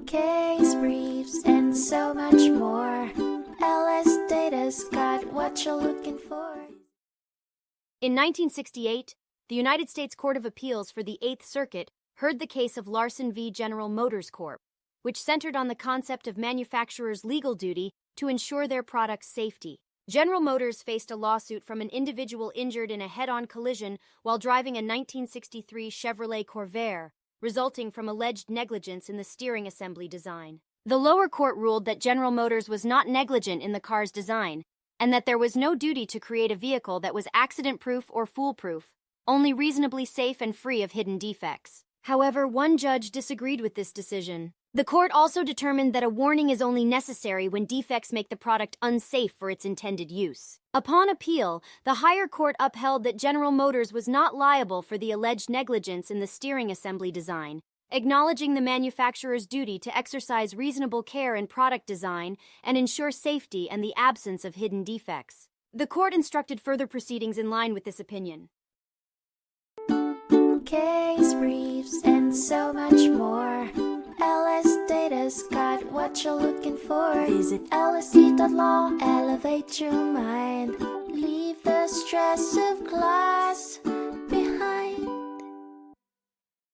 case briefs, and so much more. LSData's got what you're looking for. In 1968, the United States Court of Appeals for the Eighth Circuit heard the case of Larsen v. General Motors Corp., which centered on the concept of manufacturers' legal duty to ensure their products' safety. General Motors faced a lawsuit from an individual injured in a head-on collision while driving a 1963 Chevrolet Corvair, resulting from alleged negligence in the steering assembly design. The lower court ruled that General Motors was not negligent in the car's design, and that there was no duty to create a vehicle that was accident-proof or foolproof, only reasonably safe and free of hidden defects. However, one judge disagreed with this decision. The court also determined that a warning is only necessary when defects make the product unsafe for its intended use. Upon appeal, the higher court upheld that General Motors was not liable for the alleged negligence in the steering assembly design, acknowledging the manufacturer's duty to exercise reasonable care in product design and ensure safety and the absence of hidden defects. The court instructed further proceedings in line with this opinion. Case briefs, and so much more. LSData's got what you're looking for. Visit lsd.law, elevate your mind. Leave the stress of class.